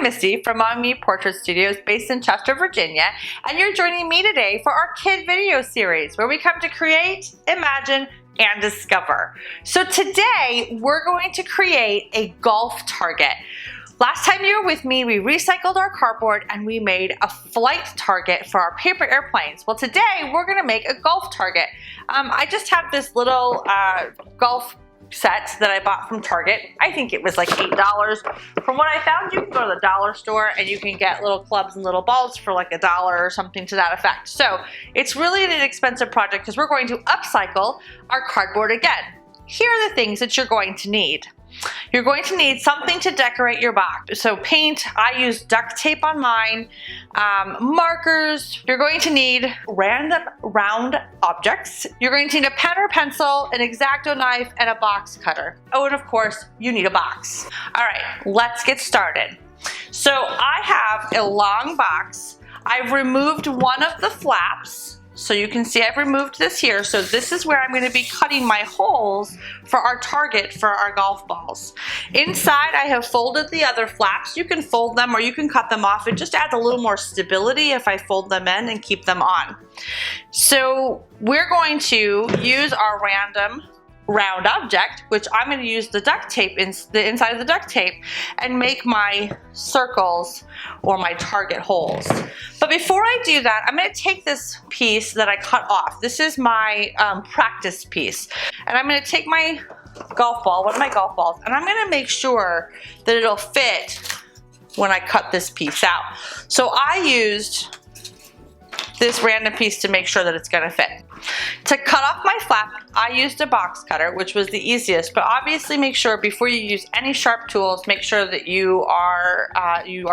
I'm Misty from Mom Me Portrait Studios based in Chester, Virginia, and you're joining me today for our kid video series where we come to create, imagine, and discover. So today we're going to create a golf target. Last time you were with me, we recycled our cardboard and we made a flight target for our paper airplanes. Well, today we're gonna make a golf target. I just have this little golf set that I bought from Target. I think it was like $8. From what I found, you can go to the dollar store and you can get little clubs and little balls for like $1 or something to that effect. So it's really an inexpensive project because we're going to upcycle our cardboard again. Here are the things that you're going to need. You're going to need something to decorate your box. So paint, I use duct tape on mine, markers. You're going to need random round objects. You're going to need a pen or pencil, an X-Acto knife, and a box cutter. Oh, and of course, you need a box. All right, let's get started. So I have a long box. I've removed one of the flaps. So you can see I've removed this here. So this is where I'm going to be cutting my holes for our target for our golf balls. Inside I have folded the other flaps. You can fold them or you can cut them off. It just adds a little more stability if I fold them in and keep them on. So we're going to use our random round object, which I'm going to use the duct tape, the inside of the duct tape, and make my circles or my target holes. But before I do that, I'm going to take this piece that I cut off. This is my practice piece. And I'm going to take my golf ball, one of my golf balls, and I'm going to make sure that it'll fit when I cut this piece out. So I used this random piece to make sure that it's going to fit. To cut off my flap, I used a box cutter, which was the easiest, but obviously make sure before you use any sharp tools, make sure that you are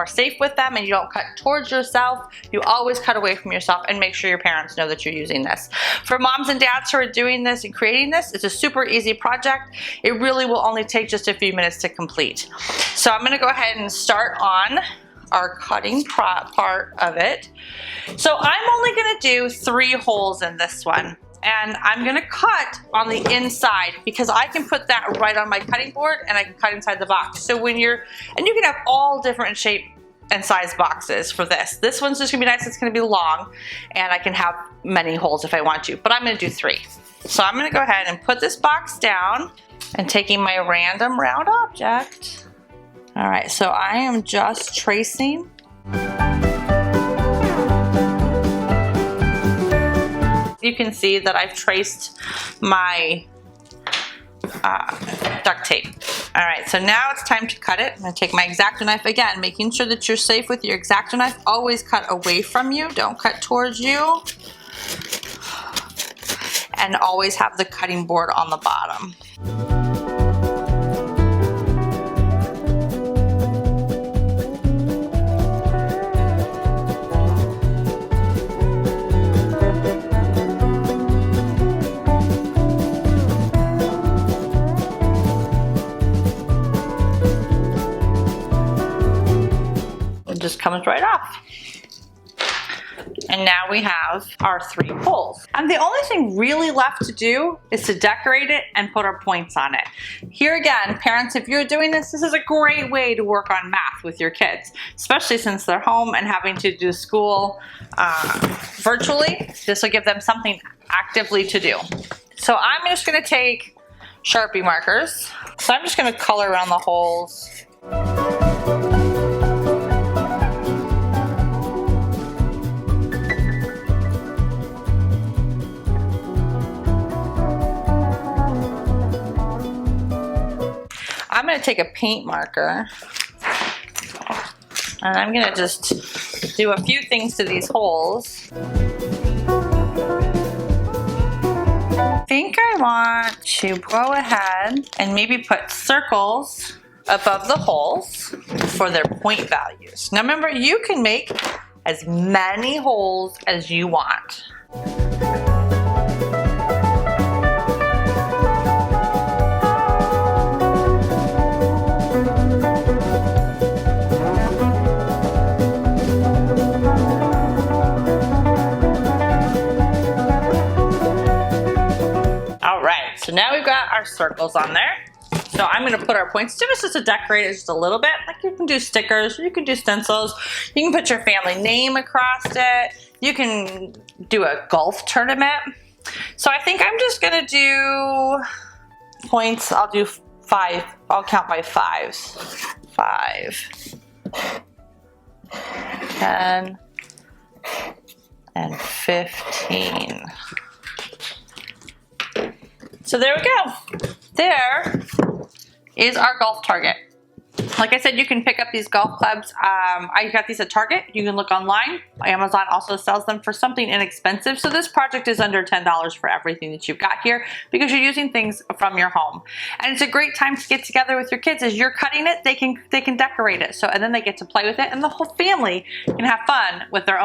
safe with them and you don't cut towards yourself. You always cut away from yourself and make sure your parents know that you're using this. For moms and dads who are doing this and creating this, it's a super easy project. It really will only take just a few minutes to complete. So I'm going to go ahead and start on our cutting part of it. So I'm only going to do 3 holes in this one, and I'm going to cut on the inside because I can put that right on my cutting board and I can cut inside the box. So when you can have all different shape and size boxes for this. This one's just going to be nice, it's going to be long, and I can have many holes if I want to, but I'm going to do 3. So I'm going to go ahead and put this box down and taking my random round object. All right, so I am just tracing. You can see that I've traced my duct tape. All right, so now it's time to cut it. I'm gonna take my X-Acto knife again, making sure that you're safe with your X-Acto knife. Always cut away from you, don't cut towards you. And always have the cutting board on the bottom. Just comes right off. And now we have our 3 holes. And the only thing really left to do is to decorate it and put our points on it. Here again, parents, if you're doing this, this is a great way to work on math with your kids, especially since they're home and having to do school virtually. This will give them something actively to do. So I'm just gonna take Sharpie markers. So I'm just gonna color around the holes. I'm going to take a paint marker and I'm going to just do a few things to these holes. I think I want to go ahead and maybe put circles above the holes for their point values. Now remember, you can make as many holes as you want. So now we've got our circles on there. So I'm gonna put our points just to decorate it just a little bit. Like you can do stickers, you can do stencils, you can put your family name across it, you can do a golf tournament. So I think I'm just gonna do points. I'll do 5. I'll count by 5s. 5, 10, and 15. So there we go. There is our golf target. Like I said, you can pick up these golf clubs. I got these at Target. You can look online. Amazon also sells them for something inexpensive. So this project is under $10 for everything that you've got here because you're using things from your home. And it's a great time to get together with your kids. As you're cutting it, they can decorate it. So and then they get to play with it, and the whole family can have fun with their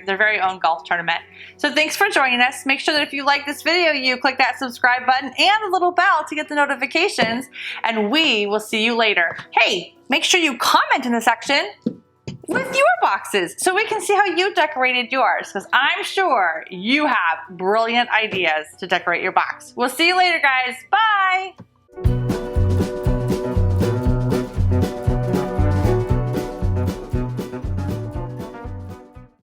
very own golf tournament. So thanks for joining us. Make sure that if you like this video, you click that subscribe button and the little bell to get the notifications. And we will see you later. Hey, make sure you comment in the section with your boxes so we can see how you decorated yours, because I'm sure you have brilliant ideas to decorate your box. We'll see you later, guys. Bye.